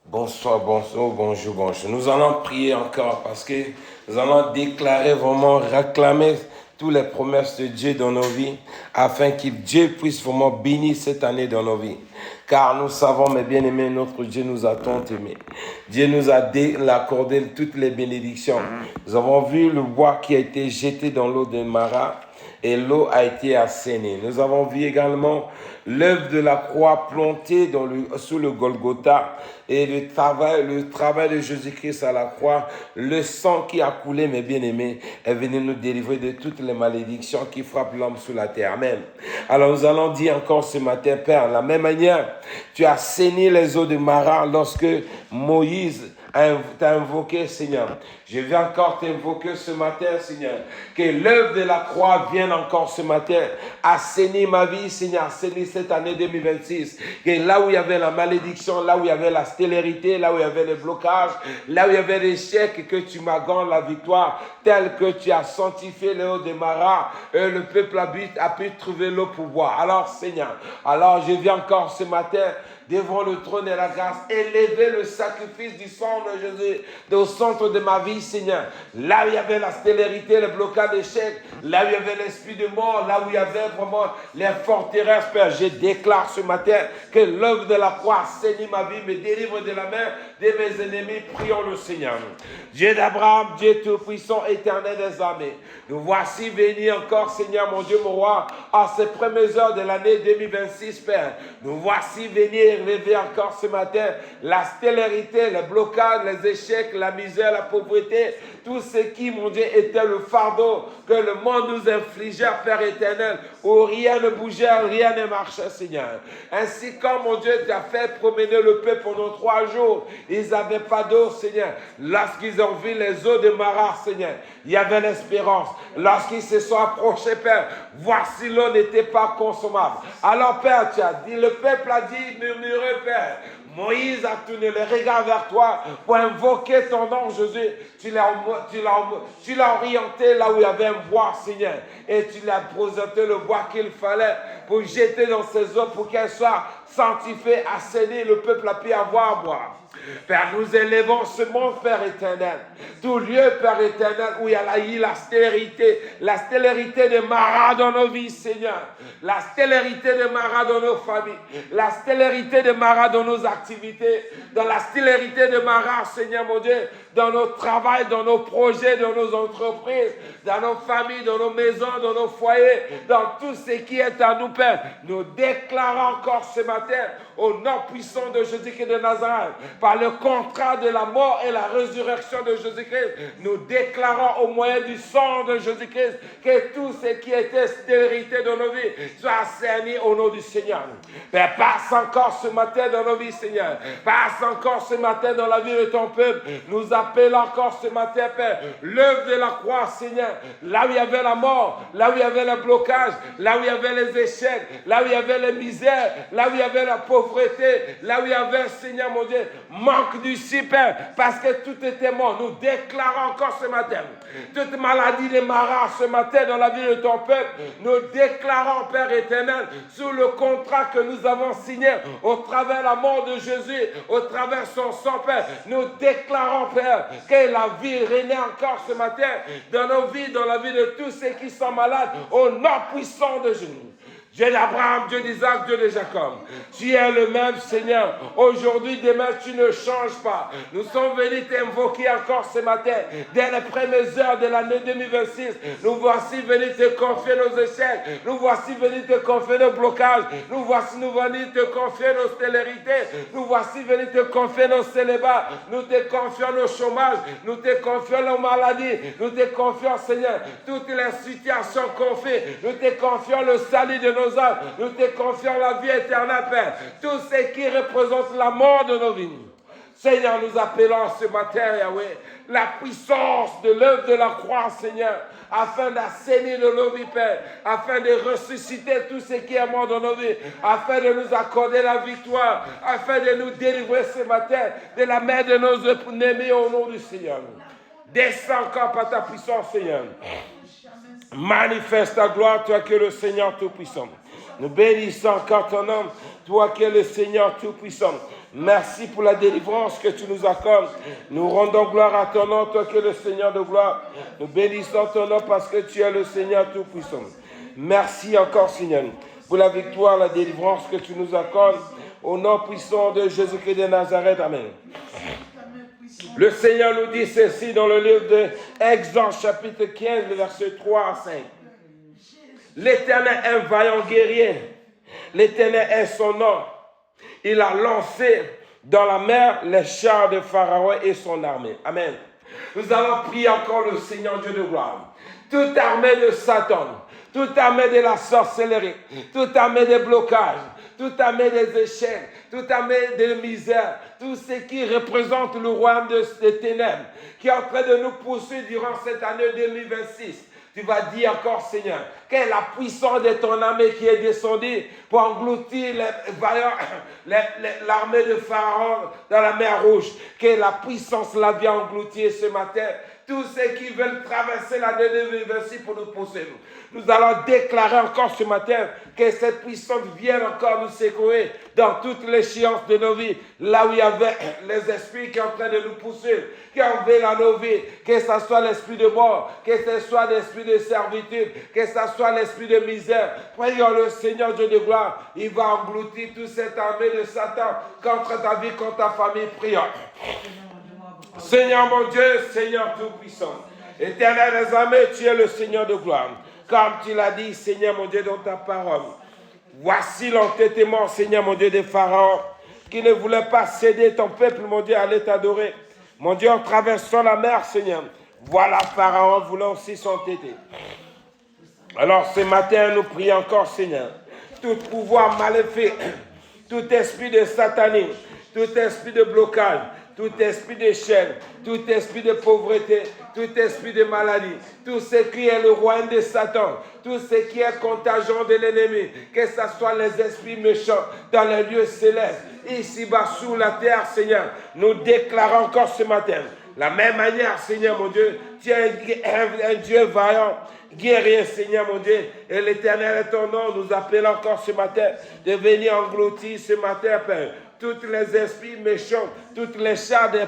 Bonsoir, bonsoir, bonjour, bonjour. Nous allons prier encore parce que nous allons déclarer, vraiment réclamer toutes les promesses de Dieu dans nos vies afin que Dieu puisse vraiment bénir cette année dans nos vies. Car nous savons, mes bien-aimés, notre Dieu nous a tant aimés. Dieu nous a accordé toutes les bénédictions. Nous avons vu le bois qui a été jeté dans l'eau de Mara et l'eau a été assainée. Nous avons vu également l'œuvre de la croix plantée sous le Golgotha et le travail de Jésus-Christ à la croix, le sang qui a coulé, mes bien-aimés, est venu nous délivrer de toutes les malédictions qui frappent l'homme sur la terre même. Alors nous allons dire encore ce matin, Père, de la même manière, tu as saigné les eaux de Mara lorsque Moïse t'a invoqué, Seigneur. Je vais encore t'invoquer ce matin, Seigneur. Que l'œuvre de la croix vienne encore ce matin assainir ma vie, Seigneur, assainir cette année 2026. Que là où il y avait la malédiction, là où il y avait la stérilité, là où il y avait les blocages, là où il y avait l'échec, que tu m'accordes la victoire, telle que tu as sanctifié l'eau de Mara, le peuple a pu trouver l'eau pour boire. Alors, Seigneur, je viens encore ce matin devant le trône de la grâce, élever le sacrifice du sang de Jésus au centre de ma vie, Seigneur. Là où il y avait la stérilité, le blocage d'échec, là où il y avait l'esprit de mort, là où il y avait vraiment les forteresses, Père, je déclare ce matin que l'œuvre de la croix saigne ma vie, me délivre de la main de mes ennemis. Prions le Seigneur. Dieu d'Abraham, Dieu tout-puissant, éternel des armées, nous voici venir encore, Seigneur, mon Dieu, mon roi, à ces premières heures de l'année 2026, Père. Nous voici venir lever encore ce matin la stérilité, le blocage, les échecs, la misère, la pauvreté, tout ce qui, mon Dieu, était le fardeau que le monde nous infligeait, Père éternel, où rien ne bougeait, rien ne marchait, Seigneur. Ainsi, quand, mon Dieu, tu as fait promener le peuple pendant 3 jours, ils n'avaient pas d'eau, Seigneur. Lorsqu'ils ont vu les eaux de Mara, Seigneur, il y avait l'espérance. Lorsqu'ils se sont approchés, Père, voici l'eau n'était pas consommable. Alors, Père, tu as dit, le peuple a dit, murmurez, Père. Moïse a tourné le regard vers toi pour invoquer ton nom, Jésus. Tu l'as orienté là où il y avait un bois, Seigneur. Et tu l'as présenté le bois qu'il fallait pour jeter dans ses eaux pour qu'elle soit sanctifiée, assainie. Le peuple a pu avoir à boire. Père, nous élevons ce monde, Père éternel. Tout lieu, Père éternel, où il y a eu la stérilité de Mara dans nos vies, Seigneur. La stérilité de Mara dans nos familles. La stérilité de Mara dans nos activités. Dans la stérilité de Mara, Seigneur mon Dieu, dans nos travails, dans nos projets, dans nos entreprises, dans nos familles, dans nos maisons, dans nos foyers, dans tout ce qui est à nous, Père. Nous déclarons encore ce matin, au nom puissant de Jésus-Christ de Nazareth, par le contrat de la mort et la résurrection de Jésus-Christ, nous déclarons au moyen du sang de Jésus-Christ que tout ce qui était stérilité dans nos vies soit assaini au nom du Seigneur. Père, passe encore ce matin dans nos vies, Seigneur. Passe encore ce matin dans la vie de ton peuple. Nous appelons encore ce matin, Père, l'œuvre de la croix, Seigneur. Là où il y avait la mort, là où il y avait le blocage, là où il y avait les échecs, là où il y avait les misères, là où il y avait la pauvreté, là où il y avait, Seigneur mon Dieu, manque d'ici, Père, parce que tout était mort. Nous déclarons encore ce matin toute maladie de Mara ce matin dans la vie de ton peuple. Nous déclarons, Père éternel, sous le contrat que nous avons signé au travers de la mort de Jésus, au travers de son sang, Père, nous déclarons, Père, que la vie renaît encore ce matin dans nos vies, dans la vie de tous ceux qui sont malades, au nom puissant de Jésus. Dieu d'Abraham, Dieu d'Isaac, Dieu de Jacob. Tu es le même Seigneur. Aujourd'hui, demain, tu ne changes pas. Nous sommes venus t'invoquer encore ce matin. Dès les premières heures de l'année 2026, nous voici venus te confier nos échecs. Nous voici venus te confier nos blocages. Nous voici venus te confier nos stérilités. Nous voici venus te confier nos célibats. Nous te confions nos chômages. Nous te confions nos maladies. Nous te confions, Seigneur, toutes les situations qu'on fait. Nous te confions le salut de nos âmes. Nous te confions la vie éternelle, Père. Tout ce qui représente la mort de nos vies. Seigneur, nous appelons ce matin, Yahweh, la puissance de l'œuvre de la croix, Seigneur, afin d'assainir de nos vies, Père, afin de ressusciter tout ce qui est mort dans nos vies, afin de nous accorder la victoire, afin de nous délivrer ce matin de la main de nos ennemis au nom du Seigneur. Descends encore par ta puissance, Seigneur. Manifeste ta gloire, toi qui es le Seigneur Tout-Puissant. Nous bénissons encore ton nom, toi qui es le Seigneur Tout-Puissant. Merci pour la délivrance que tu nous accordes. Nous rendons gloire à ton nom, toi qui es le Seigneur de gloire. Nous bénissons ton nom parce que tu es le Seigneur Tout-Puissant. Merci encore, Seigneur, pour la victoire, la délivrance que tu nous accordes. Au nom puissant de Jésus-Christ de Nazareth. Amen. Le Seigneur nous dit ceci dans le livre de Exode, chapitre 15, le verset 3 à 5. L'Éternel est un vaillant guerrier. L'Éternel est son nom. Il a lancé dans la mer les chars de Pharaon et son armée. Amen. Nous allons prier encore le Seigneur Dieu de gloire. Toute armée de Satan, toute armée de la sorcellerie, toute armée de blocage, toute armée des échecs, toute armée de misère, tout ce qui représente le royaume des ténèbres, qui est en train de nous poursuivre durant cette année 2026. Tu vas dire encore, Seigneur, quelle est la puissance de ton armée qui est descendue pour engloutir l'armée de Pharaon dans la mer Rouge. Quelle est la puissance la vient engloutir ce matin. Tous ceux qui veulent traverser l'année 2026 pour nous poursuivre. Nous allons déclarer encore ce matin que cette puissance vienne encore nous secouer dans toutes les échéances de nos vies. Là où il y avait les esprits qui sont en train de nous poursuivre, qui envahissent nos vies, que ce soit l'esprit de mort, que ce soit l'esprit de servitude, que ce soit l'esprit de misère. Prions le Seigneur Dieu de gloire. Il va engloutir toute cette armée de Satan contre ta vie, contre ta famille. Prions. Seigneur mon Dieu, Seigneur Tout-Puissant, Éternel des armées, tu es le Seigneur de gloire. Comme tu l'as dit, Seigneur mon Dieu, dans ta parole. Voici l'entêtement, Seigneur mon Dieu, des pharaons, qui ne voulaient pas céder ton peuple, mon Dieu, allait t'adorer. Mon Dieu, en traversant la mer, Seigneur, voilà Pharaon voulant aussi s'entêter. Alors ce matin, nous prions encore, Seigneur, tout pouvoir maléfique, tout esprit de satanisme, tout esprit de blocage, tout esprit de chaîne, tout esprit de pauvreté, tout esprit de maladie, tout ce qui est le royaume de Satan, tout ce qui est contagion de l'ennemi, que ce soit les esprits méchants dans les lieux célestes, ici-bas sous la terre, Seigneur, nous déclarons encore ce matin, la même manière, Seigneur mon Dieu, tu es un Dieu vaillant, guerrier, Seigneur mon Dieu, et l'Éternel est ton nom, nous appelons encore ce matin de venir engloutir ce matin, Père, tous les esprits méchants, toutes les chars des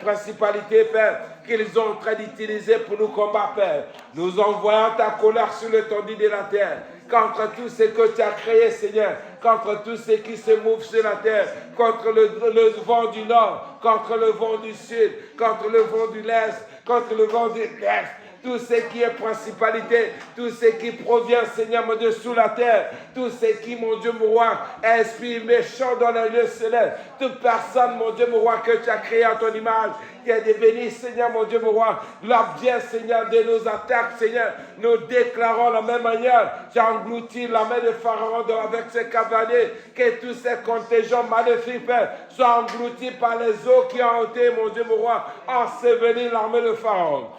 principalités, Père, qu'ils ont en train d'utiliser pour nous combattre, Père. Nous envoyons ta colère sur l'étendue de la terre, contre tout ce que tu as créé, Seigneur, contre tout ce qui se mouve sur la terre, contre le vent du nord, contre le vent du sud, contre le vent du l'est, contre le vent de l'est. Tout ce qui est principalité, tout ce qui provient, Seigneur mon Dieu, sous la terre, tout ce qui, mon Dieu, mon roi, est esprit méchant dans les lieux célestes, toute personne, mon Dieu, mon roi, que tu as créé à ton image, qui est devenu, Seigneur, mon Dieu, mon roi, l'objet, Seigneur, de nos attaques, Seigneur, nous déclarons de la même manière, tu as englouti la main de Pharaon avec ses cavaliers, que tous ces contingents maléfiques, Père, soient engloutis par les eaux qui ont été, mon Dieu, mon roi, enseveli l'armée de Pharaon.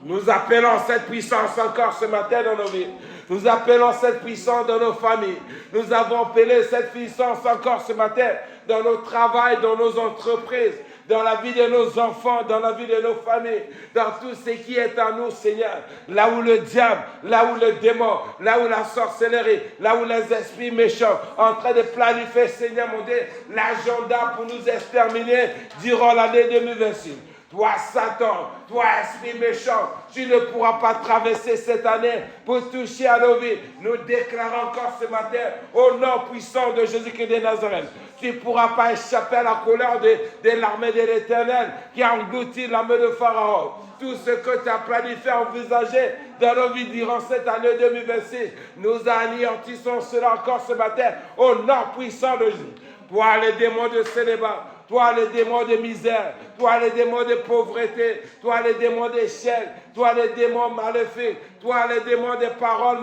Nous appelons cette puissance encore ce matin dans nos vies. Nous appelons cette puissance dans nos familles. Nous avons appelé cette puissance encore ce matin dans nos travails, dans nos entreprises, dans la vie de nos enfants, dans la vie de nos familles, dans tout ce qui est à nous, Seigneur. Là où le diable, là où le démon, là où la sorcellerie, là où les esprits méchants en train de planifier, Seigneur mon Dieu, l'agenda pour nous exterminer durant l'année 2026. Toi, Satan, toi, esprit méchant, tu ne pourras pas traverser cette année pour toucher à nos vies. Nous déclarons encore ce matin, au nom puissant de Jésus-Christ de Nazareth, tu ne pourras pas échapper à la colère de l'armée de l'Éternel qui a englouti l'armée de Pharaon. Tout ce que tu as planifié, envisagé dans nos vies durant cette année 2026, nous anéantissons cela encore ce matin, au nom puissant de Jésus. Toi, les démons de célibat, toi les démons de misère, toi les démons de pauvreté, toi les démons d'échec, toi les démons maléfiques, toi les démons de paroles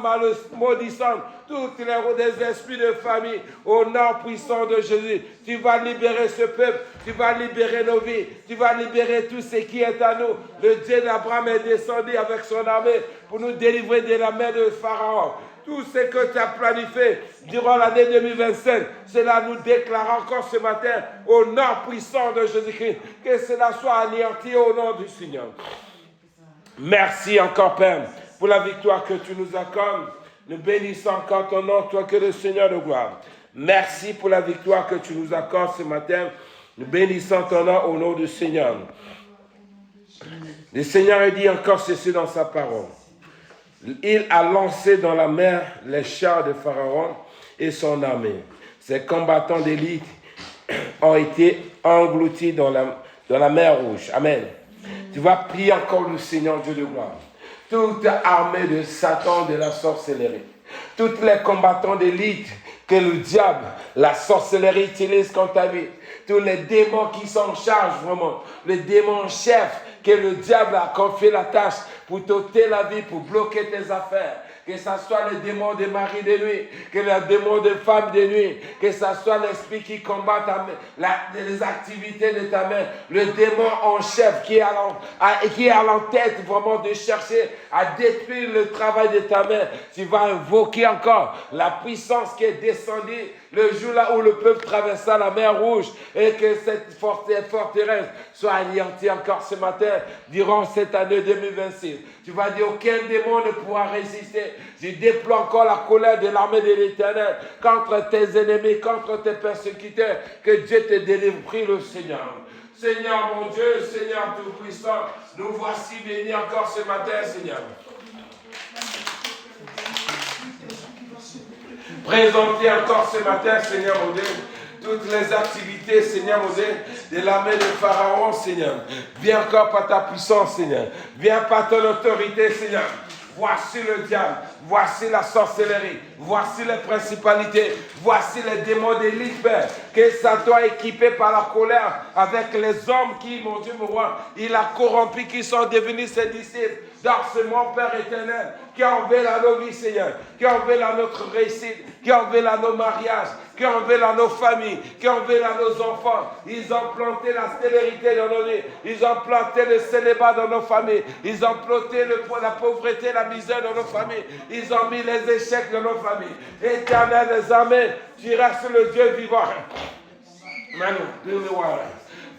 maudissantes, tous les esprits de famille, au nom puissant de Jésus, tu vas libérer ce peuple, tu vas libérer nos vies, tu vas libérer tout ce qui est à nous. Le Dieu d'Abraham est descendu avec son armée pour nous délivrer de la main de Pharaon. Tout ce que tu as planifié durant l'année 2025, cela nous déclare encore ce matin, au nom puissant de Jésus-Christ, que cela soit anéanti au nom du Seigneur. Merci encore, Père, pour la victoire que tu nous accordes. Nous bénissons encore ton nom, toi que le Seigneur de gloire. Merci pour la victoire que tu nous accordes ce matin. Nous bénissons ton nom au nom du Seigneur. Le Seigneur a dit encore ceci dans sa parole. Il a lancé dans la mer les chars de Pharaon et son armée. Ses combattants d'élite ont été engloutis dans la mer Rouge. Amen. Tu vas prier encore le Seigneur Dieu de gloire. Toute armée de Satan, de la sorcellerie, tous les combattants d'élite que le diable, la sorcellerie utilise contre ta vie, tous les démons qui sont en charge vraiment, les démons chefs que le diable a confié la tâche pour t'ôter la vie, pour bloquer tes affaires. Que ce soit le démon de mari de nuit, que le démon de femme de nuit, que ce soit l'esprit qui combat les activités de ta main, le démon en chef qui est à l'entête vraiment de chercher à détruire le travail de ta main. Tu vas invoquer encore la puissance qui est descendue le jour là où le peuple traversa la mer Rouge et que cette forteresse soit anéantie encore ce matin durant cette année 2026. Tu vas dire aucun démon ne pourra résister. Je déploie encore la colère de l'armée de l'Éternel contre tes ennemis, contre tes persécuteurs. Que Dieu te délivre, prie le Seigneur. Seigneur mon Dieu, Seigneur Tout-Puissant, nous voici bénis encore ce matin, Seigneur. Présentez encore ce matin, Seigneur mon Dieu, toutes les activités, Seigneur mon Dieu, de l'armée de Pharaon, Seigneur. Viens encore par ta puissance, Seigneur. Viens par ton autorité, Seigneur. Voici le diable, voici la sorcellerie, voici les principalités, voici les démons d'élite, Père, que Satan a équipé par la colère avec les hommes qui, mon Dieu, mon roi, il a corrompu, qui sont devenus ses disciples. Dans ce mon Père éternel, qui a enlevé à nos vies, Seigneur, qui a enlevé à notre réussite, qui a enlevé à nos mariages, qui a enlevé à nos familles, qui a enlevé à nos enfants. Ils ont planté la stérilité dans nos vies, ils ont planté le célibat dans nos familles, ils ont planté la pauvreté, la misère dans nos familles, ils ont mis les échecs dans nos familles. Éternel des armées, tu restes le Dieu vivant. Manu,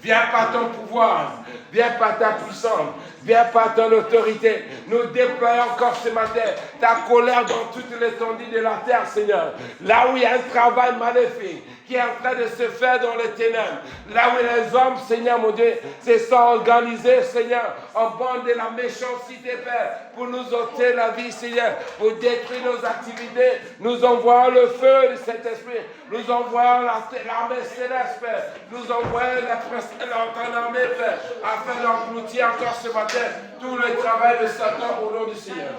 viens par ton pouvoir, viens par ta puissance, viens par ton autorité. Nous déployons encore ce matin ta colère dans toute l'étendue de la terre, Seigneur. Là où il y a un travail maléfique qui est en train de se faire dans les ténèbres. Là où les hommes, Seigneur mon Dieu, se sont organisés, Seigneur, en bande de la méchanceté, Père, pour nous ôter la vie, Seigneur, pour détruire nos activités. Nous envoyons le feu de cet esprit. Nous envoyons l'armée céleste, Père. Nous envoyons notre armée, Père, afin d'engloutir encore ce matin tout le travail de Satan au nom du Seigneur.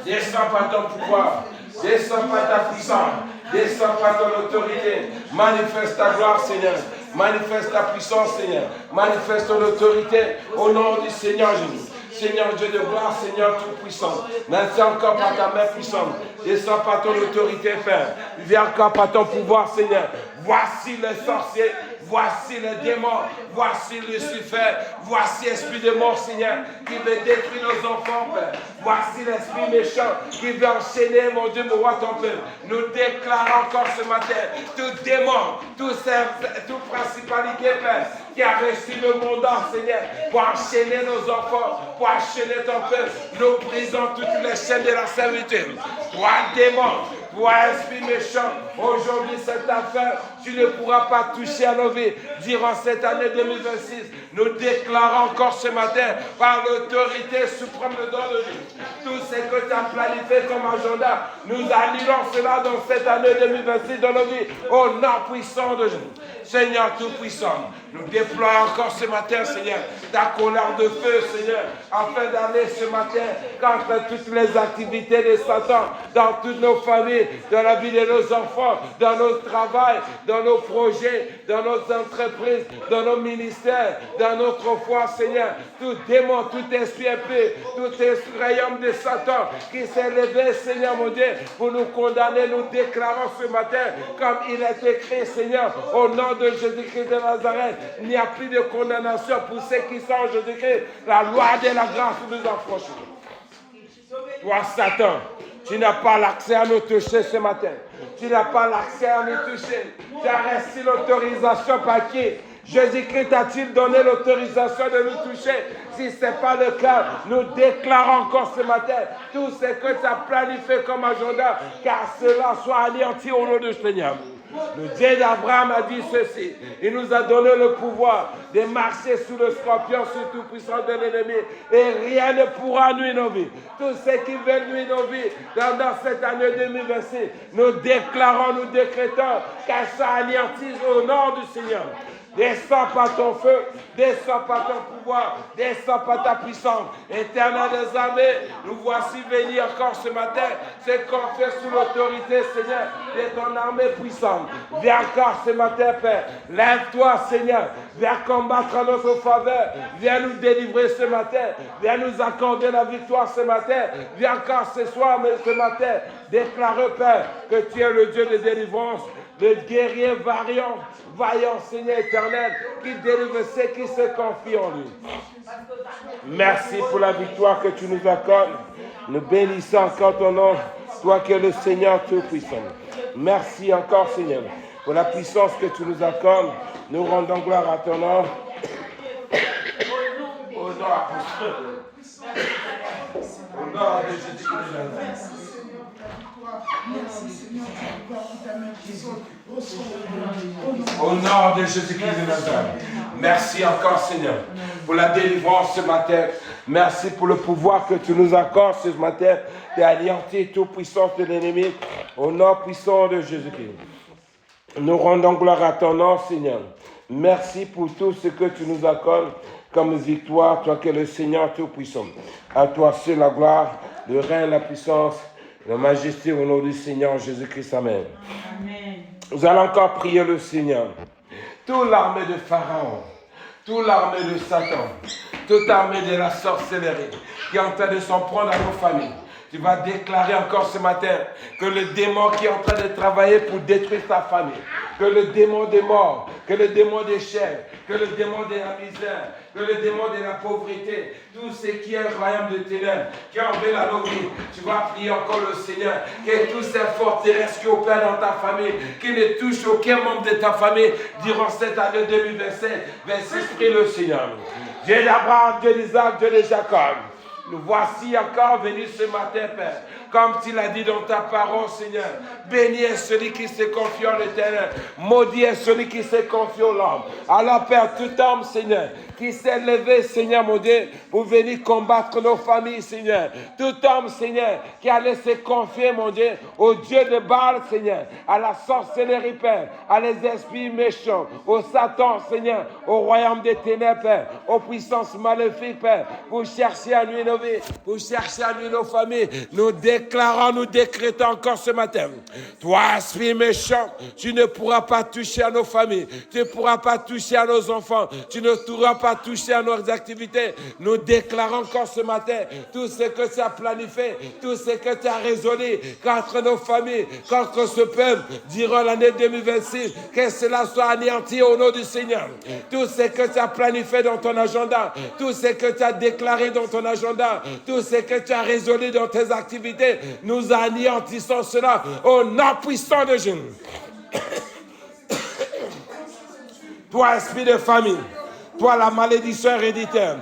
Descends par ton pouvoir, descends par ta puissance, descends par ton autorité. Manifeste ta gloire, Seigneur. Manifeste ta puissance, Seigneur. Manifeste ton autorité au nom du Seigneur Jésus. Seigneur Dieu de gloire, Seigneur Tout-Puissant. Merci encore par ta main puissante. Descends par ton autorité, Père. Viens encore par ton pouvoir, Seigneur. Voici les sorciers. Voici les démons, voici Lucifer, voici l'esprit de mort, Seigneur, qui veut détruire nos enfants, Père. Voici l'esprit méchant qui veut enchaîner, mon Dieu, mon roi, ton peuple. Nous déclarons encore ce matin, tout démon, tout principalité, Père, qui a reçu le mandat, Seigneur, pour enchaîner nos enfants, pour enchaîner ton peuple. Nous brisons toutes les chaînes de la servitude. Toi, démon, toi, esprit méchant, aujourd'hui, cette affaire, tu ne pourras pas toucher à nos vies. Durant cette année 2026, nous déclarons encore ce matin, par l'autorité suprême de nos vies, tout ce que tu as planifié comme agenda, nous annulons cela dans cette année 2026 dans nos vies, au nom puissant de Jésus. Seigneur Tout-Puissant, nous déployons encore ce matin, Seigneur, ta colère de feu, Seigneur, afin d'aller ce matin contre toutes les activités de Satan, dans toutes nos familles, dans la vie de nos enfants, dans nos travails, dans nos projets, dans nos entreprises, dans nos ministères, dans notre foi, Seigneur. Tout démon, tout esprit épais, tout royaume de Satan qui s'est levé, Seigneur mon Dieu, pour nous condamner, nous déclarons ce matin, comme il est écrit, Seigneur, au nom de Jésus-Christ de Nazareth, il n'y a plus de condamnation pour ceux qui sont en Jésus-Christ. La loi de la grâce nous approche. Toi, Satan, tu n'as pas l'accès à nous toucher ce matin. Tu n'as pas l'accès à nous toucher. Tu as reçu l'autorisation par qui? Jésus-Christ a-t-il donné l'autorisation de nous toucher? Si ce n'est pas le cas, nous déclarons encore ce matin tout ce que tu as planifié comme agenda, car cela soit anéanti au nom du Seigneur. Le Dieu d'Abraham a dit ceci. Il nous a donné le pouvoir de marcher sous le scorpion, sous toute puissance de l'ennemi. Et rien ne pourra nuire nos vies. Tous ceux qui veulent nuire nos vies dans cette année 2026, nous déclarons, nous décrétons qu'elles soient anéanties au nom du Seigneur. Descends par ton feu, descends par ton pouvoir, descends par ta puissance. Éternel des armées, nous voici venir encore ce matin, se confier sous l'autorité, Seigneur, de ton armée puissante. Viens encore ce matin, Père. Lève-toi, Seigneur. Viens combattre en notre faveur. Viens nous délivrer ce matin. Viens nous accorder la victoire ce matin. Viens encore ce soir, mais ce matin, déclare, Père, que tu es le Dieu de délivrance, le guerrier vaillant Seigneur éternel, qui délivre ceux qui se confient en lui. Merci pour la victoire que tu nous accordes. Nous bénissons encore ton nom, toi qui es le Seigneur Tout-Puissant. Merci encore, Seigneur, pour la puissance que tu nous accordes. Nous rendons gloire à ton nom. Au nom de Jésus-Christ. Au nom de Jésus-Christ de Nazareth. Merci encore, Seigneur, pour la délivrance ce matin. Merci pour le pouvoir que tu nous accordes ce matin d'anéantir toute puissance de l'ennemi. Au nom puissant de Jésus-Christ. Nous rendons gloire à ton nom, Seigneur. Merci pour tout ce que tu nous accordes comme victoire, toi qui es le Seigneur Tout-Puissant. À toi seul la gloire, le règne, la puissance, la majesté au nom du Seigneur Jésus-Christ. Amen. Amen. Nous allons encore prier le Seigneur. Toute l'armée de Pharaon, toute l'armée de Satan, toute l'armée de la sorcellerie qui est en train de s'en prendre à nos familles. Tu vas déclarer encore ce matin que le démon qui est en train de travailler pour détruire ta famille, que le démon des morts, que le démon des chèvres, que le démon de la misère, que le démon de la pauvreté, tout ce qui est le royaume de ténèbres, qui enlève la vie, tu vas prier encore le Seigneur, que tous ces forteresses qui opèrent dans ta famille, qui ne touchent aucun membre de ta famille durant cette année 2027, prie le Seigneur. Dieu d'Abraham, Dieu d'Isaac, Dieu de Jacob. Nous voici encore venus ce matin, Père. Comme tu l'as dit dans ta parole, Seigneur. Béni est celui qui se confie en l'Éternel. Maudit est celui qui se confie au l'homme. Alors, Père, tout homme, Seigneur, qui s'est levé, Seigneur, mon Dieu, pour venir combattre nos familles, Seigneur. Tout homme, Seigneur, qui allait se confier, mon Dieu, au Dieu de Baal, Seigneur, à la sorcellerie, Père, à les esprits méchants, au Satan, Seigneur, au royaume des ténèbres, Père, aux puissances maléfiques, Père, pour chercher à nuire nos vies, pour chercher à nuire nos familles. Nous déclarons, nous décrétons encore ce matin. Toi, esprit méchant, tu ne pourras pas toucher à nos familles, tu ne pourras pas toucher à nos enfants, tu ne pourras pas toucher à nos activités. Nous déclarons encore ce matin tout ce que tu as planifié, tout ce que tu as résolu contre nos familles, contre ce peuple, durant l'année 2026, que cela soit anéanti au nom du Seigneur. Tout ce que tu as planifié dans ton agenda, tout ce que tu as déclaré dans ton agenda, tout ce que tu as résolu dans tes activités, nous anéantissons cela au nom puissant de Jésus. Toi, esprit de famille, toi, la malédiction héréditaire,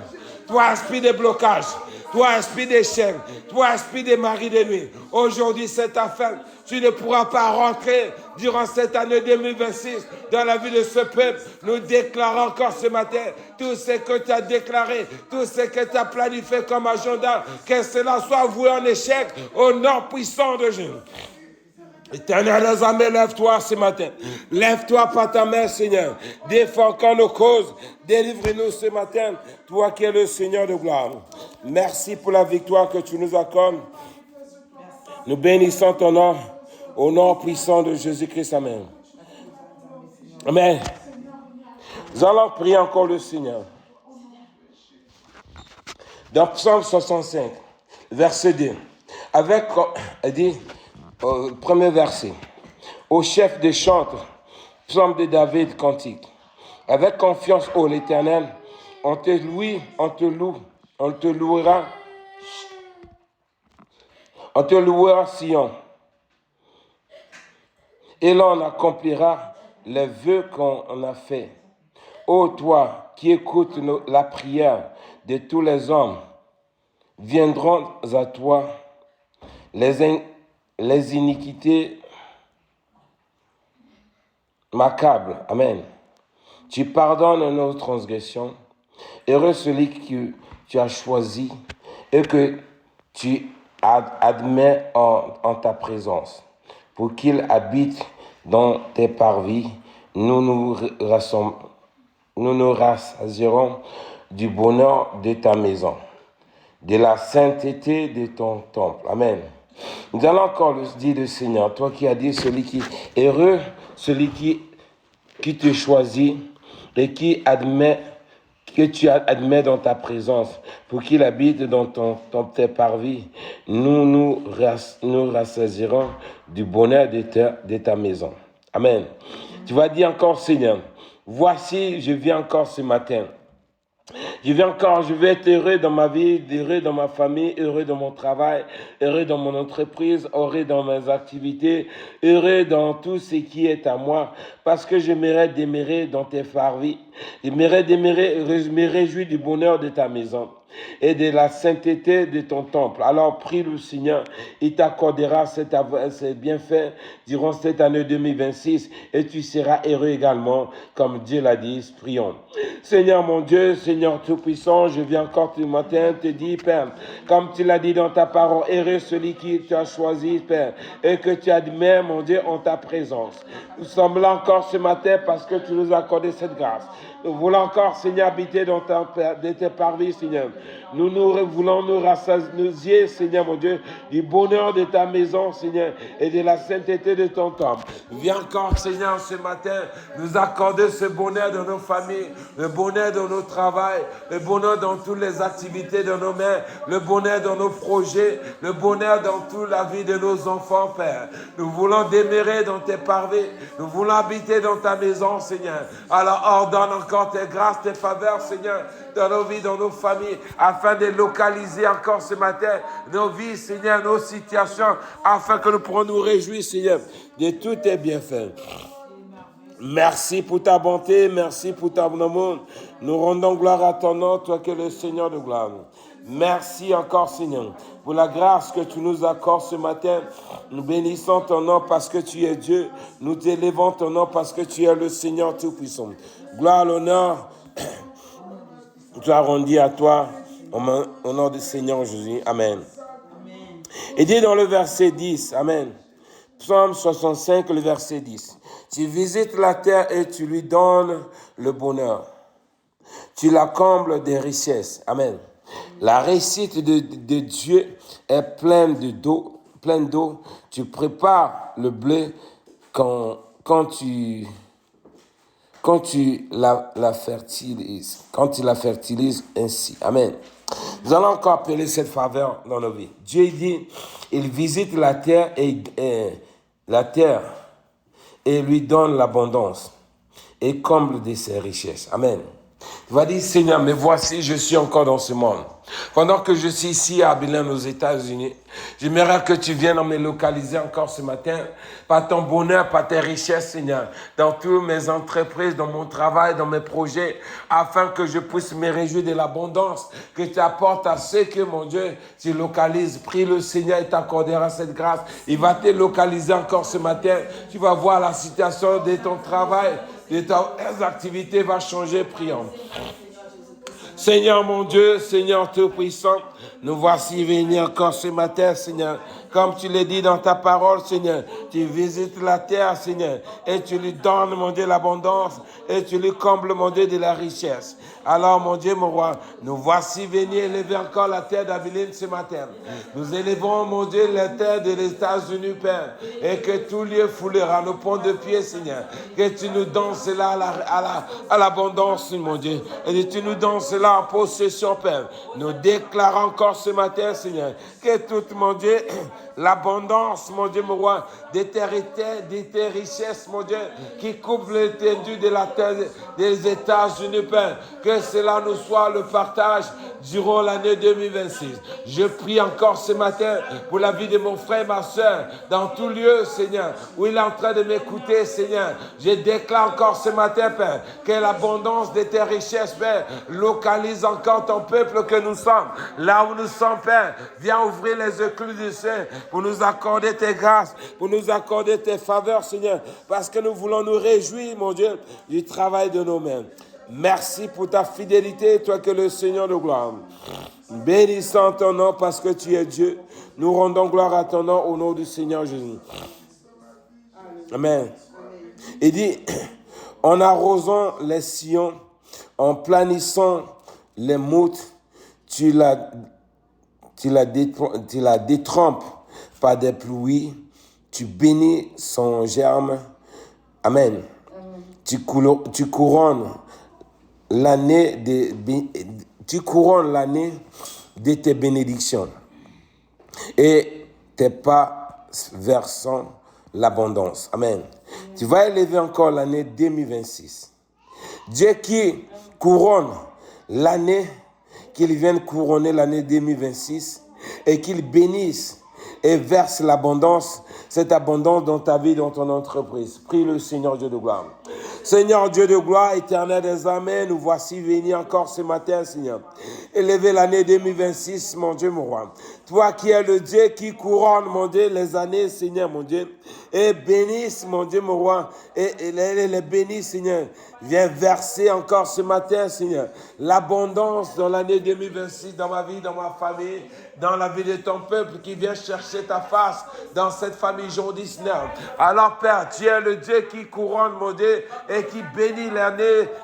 toi, esprit de blocage, toi, esprit d'échec, toi, esprit des maris de nuit, aujourd'hui, cette affaire, tu ne pourras pas rentrer durant cette année 2026 dans la vie de ce peuple. Nous déclarons encore ce matin tout ce que tu as déclaré, tout ce que tu as planifié comme agenda, que cela soit voué en échec au nom puissant de Jésus. Éternel des armées, lève-toi ce matin. Lève-toi par ta main, Seigneur. Défends encore nos causes. Délivre-nous ce matin, toi qui es le Seigneur de gloire. Merci pour la victoire que tu nous accordes. Nous bénissons ton nom au nom puissant de Jésus-Christ. Amen. Amen. Nous allons prier encore le Seigneur. Dans Psaume 65, verset 2, elle dit, premier verset, au chef des chantres, Psaume de David, cantique. Avec confiance, ô l'Éternel, on te louera Sion. Et l'on accomplira les vœux qu'on a fait. Ô toi qui écoutes la prière de tous les hommes, viendront à toi les iniquités m'accablent. Amen. Tu pardonnes nos transgressions. Heureux celui que tu as choisi et que tu admets en ta présence, pour qu'il habite dans tes parvis. Nous nous rassasierons du bonheur de ta maison, de la sainteté de ton temple. Amen. Nous allons encore dire le Seigneur, toi qui as dit celui qui est heureux, celui qui te choisit et qui admet que tu admets dans ta présence, pour qu'il habite dans tes parvis. Nous rassasierons du bonheur de ta maison. Amen. Tu vas dire encore, Seigneur, voici, je viens encore ce matin. Je vais être heureux dans ma vie, heureux dans ma famille, heureux dans mon travail, heureux dans mon entreprise, heureux dans mes activités, heureux dans tout ce qui est à moi, parce que je demeurer dans tes parvis. Je me réjouis du bonheur de ta maison et de la sainteté de ton temple. Alors prie le Seigneur, il t'accordera ces bienfaits durant cette année 2026 et tu seras heureux également, comme Dieu l'a dit. Prions. Seigneur mon Dieu, Seigneur Tout-Puissant, je viens encore ce matin te dire, Père, comme tu l'as dit dans ta parole, heureux celui qui t'a choisi, Père, et que tu admets, mon Dieu, en ta présence. Nous sommes là encore ce matin parce que tu nous as accordé cette grâce. Nous voulons encore, Seigneur, habiter dans tes parvis, Seigneur. Nous voulons nous rassasier, Seigneur, mon Dieu, du bonheur de ta maison, Seigneur, et de la sainteté de ton temple. Viens encore, Seigneur, ce matin, nous accorder ce bonheur dans nos familles, le bonheur dans nos travails, le bonheur dans toutes les activités de nos mains, le bonheur dans nos projets, le bonheur dans toute la vie de nos enfants, Père. Nous voulons demeurer dans tes parvis, nous voulons habiter dans ta maison, Seigneur. Alors ordonne encore tes grâces, tes faveurs, Seigneur, dans nos vies, dans nos familles, afin de localiser encore ce matin nos vies, Seigneur, nos situations, afin que nous pourrons nous réjouir, Seigneur, de tous tes bienfaits. Merci pour ta bonté, merci pour ta amour. Nous rendons gloire à ton nom, toi qui es le Seigneur de gloire. Merci encore, Seigneur, pour la grâce que tu nous accordes ce matin. Nous bénissons ton nom parce que tu es Dieu. Nous t'élevons ton nom parce que tu es le Seigneur Tout-Puissant. Gloire, l'honneur, gloire rendue à toi, au nom du Seigneur Jésus. Amen. Et dit dans le verset 10, Amen. Psaume 65, le verset 10. Tu visites la terre et tu lui donnes le bonheur. Tu la combles des richesses. Amen. La réussite de Dieu est pleine d'eau. Tu prépares le blé quand tu la fertilises. Quand tu la fertilises ainsi. Amen. Nous allons encore appeler cette faveur dans nos vies. Dieu dit, il visite la terre et lui donne l'abondance et comble de ses richesses. Amen. Tu vas dire, Seigneur, mais voici, je suis encore dans ce monde. Pendant que je suis ici à Abilene, aux États-Unis, j'aimerais que tu viennes me localiser encore ce matin par ton bonheur, par tes richesses, Seigneur, dans toutes mes entreprises, dans mon travail, dans mes projets, afin que je puisse me réjouir de l'abondance que tu apportes à ceux que, mon Dieu, tu localises. Prie le Seigneur et t'accordera cette grâce. Il va te localiser encore ce matin. Tu vas voir la situation de ton travail, de tes activités va changer, prions. Seigneur mon Dieu, Seigneur Tout-Puissant, nous voici venir encore ce matin, Seigneur. Comme tu l'as dit dans ta parole, Seigneur, tu visites la terre, Seigneur, et tu lui donnes, mon Dieu, l'abondance, et tu lui combles, mon Dieu, de la richesse. Alors, mon Dieu, mon roi, nous voici venir élever encore la terre d'Abilene ce matin. Nous élevons, mon Dieu, la terre des États-Unis, Père, et que tout lieu foulera nos ponts de pied, Seigneur. Que tu nous donnes cela à l'abondance, mon Dieu, et que tu nous donnes cela en possession, Père. Nous déclarons encore ce matin, Seigneur, que tout, mon Dieu, l'abondance, mon Dieu, mon roi, de tes richesses, mon Dieu, qui couvrent l'étendue de la terre des États-Unis, Père. Que cela nous soit le partage durant l'année 2026. Je prie encore ce matin pour la vie de mon frère et ma soeur, dans tout lieu, Seigneur, où il est en train de m'écouter, Seigneur. Je déclare encore ce matin, Père, que l'abondance de tes richesses, Père, localise encore ton peuple que nous sommes. Là où nous sommes, Père, viens ouvrir les écluses du ciel pour nous accorder tes grâces, pour nous accorder tes faveurs, Seigneur, parce que nous voulons nous réjouir, mon Dieu, du travail de nos mains. Merci pour ta fidélité, toi que le Seigneur de gloire. Bénissons ton nom parce que tu es Dieu. Nous rendons gloire à ton nom au nom du Seigneur Jésus. Amen. Il dit, en arrosant les sillons, en planissant les moutes, tu la détrempes par des pluies, tu bénis son germe. Amen. Tu couronnes l'année de tes bénédictions et tes pas versant l'abondance. Amen. Tu vas élever encore l'année 2026. Dieu qui couronne l'année, qu'il vienne couronner l'année 2026 et qu'il bénisse et verse l'abondance, cette abondance dans ta vie, dans ton entreprise. Prie le Seigneur Dieu de gloire. Seigneur Dieu de gloire, éternel des armées, nous voici venus encore ce matin, Seigneur. Élever l'année 2026, mon Dieu, mon roi. Toi qui es le Dieu qui couronne, mon Dieu, les années, Seigneur, mon Dieu. Et bénisse, mon Dieu, mon roi. Et les bénisse, Seigneur. Viens verser encore ce matin, Seigneur, l'abondance dans l'année 2026, dans ma vie, dans ma famille, dans la vie de ton peuple qui vient chercher ta face dans cette famille jour 19. Alors, Père, tu es le Dieu qui couronne, mon Dieu, et qui bénit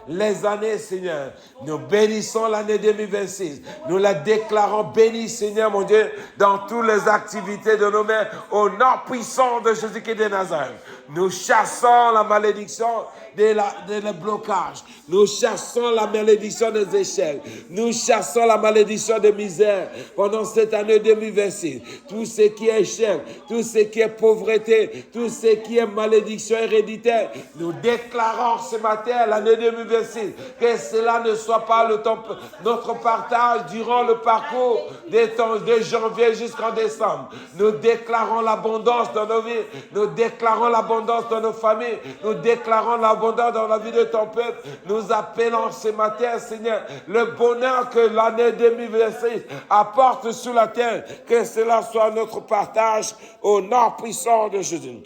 les années, Seigneur. Nous bénissons l'année 2026. Nous la déclarons bénie, Seigneur, mon Dieu, dans toutes les activités de nos mains, au nom puissant de Jésus-Christ de Nazareth. Nous chassons la malédiction des blocages. Nous chassons la malédiction des échecs. Nous chassons la malédiction de misère pendant cette année 2026. Tout ce qui est échec, tout ce qui est pauvreté, tout ce qui est malédiction héréditaire, nous déclarons ce matin, l'année 2026, que cela ne soit pas notre partage durant le parcours de janvier jusqu'en décembre. Nous déclarons l'abondance dans nos vies. Nous déclarons l'abondance dans nos familles. Nous déclarons l'abondance dans la vie de ton peuple. Nous appelons ce matin, Seigneur, le bonheur que l'année 2026 apporte sur la terre. Que cela soit notre partage au nom puissant de Jésus.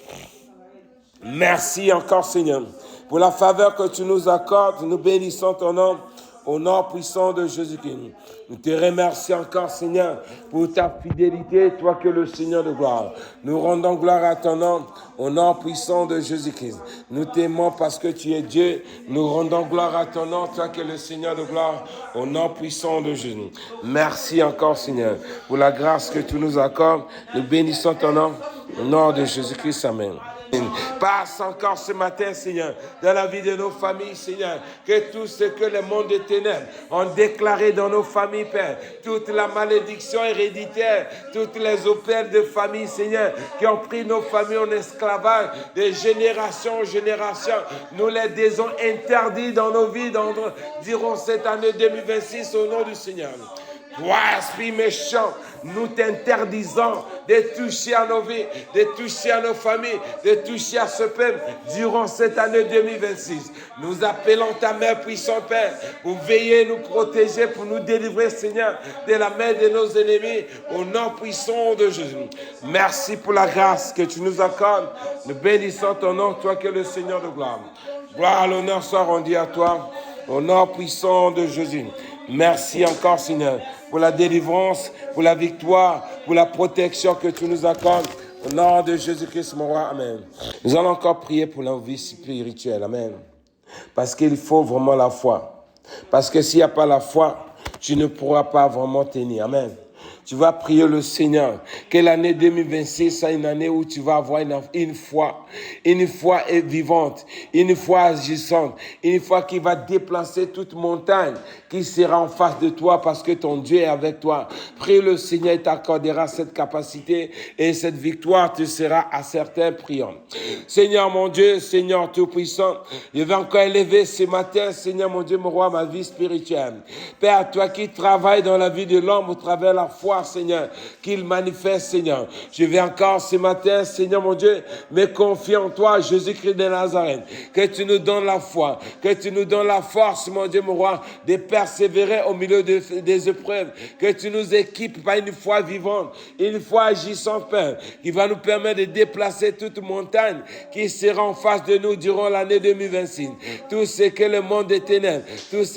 Merci encore, Seigneur, pour la faveur que tu nous accordes. Nous bénissons ton nom au nom puissant de Jésus-Christ. Nous te remercions encore, Seigneur, pour ta fidélité, toi que le Seigneur de gloire. Nous rendons gloire à ton nom au nom puissant de Jésus-Christ. Nous t'aimons parce que tu es Dieu. Nous rendons gloire à ton nom, toi que le Seigneur de gloire, au nom puissant de Jésus. Merci encore, Seigneur, pour la grâce que tu nous accordes. Nous bénissons ton nom au nom de Jésus-Christ. Amen. Passe encore ce matin, Seigneur, dans la vie de nos familles, Seigneur, que tout ce que le monde des ténèbres ont déclaré dans nos familles, Père, toute la malédiction héréditaire, toutes les opères de famille, Seigneur, qui ont pris nos familles en esclavage de génération en génération, nous les disons interdits dans nos vies, durant cette année 2026 au nom du Seigneur. Toi, esprit méchant, nous t'interdisons de toucher à nos vies, de toucher à nos familles, de toucher à ce peuple durant cette année 2026. Nous appelons ta main puissante, Père, pour veiller, nous protéger, pour nous délivrer, Seigneur, de la main de nos ennemis, au nom puissant de Jésus. Merci pour la grâce que tu nous accordes. Nous bénissons ton nom, toi qui es le Seigneur de gloire. Gloire, l'honneur soit rendu à toi, au nom puissant de Jésus. Merci encore, Seigneur, pour la délivrance, pour la victoire, pour la protection que tu nous accordes. Au nom de Jésus-Christ, mon roi. Amen. Nous allons encore prier pour la vie spirituelle. Amen. Parce qu'il faut vraiment la foi. Parce que s'il n'y a pas la foi, tu ne pourras pas vraiment tenir. Amen. tu vas prier le Seigneur. Que l'année 2026 soit une année où tu vas avoir une foi vivante, une foi agissante, une foi qui va déplacer toute montagne qui sera en face de toi parce que ton Dieu est avec toi. Prie le Seigneur, il t'accordera cette capacité et cette victoire te sera à certains priants. Seigneur mon Dieu, Seigneur Tout-Puissant, je vais encore élever ce matin, Seigneur mon Dieu, mon roi, ma vie spirituelle. Père, toi qui travailles dans la vie de l'homme au travers de la foi, Seigneur, qu'il manifeste, Seigneur. Je vais encore ce matin, Seigneur mon Dieu, me confier en toi, Jésus-Christ de Nazareth. Que tu nous donnes la foi, que tu nous donnes la force, mon Dieu, mon roi, de persévérer au milieu des épreuves. Que tu nous équipes par une foi vivante, une foi agissante, Père, qui va nous permettre de déplacer toute montagne qui sera en face de nous durant l'année 2026. Tout ce que le monde des ténèbres, tout ce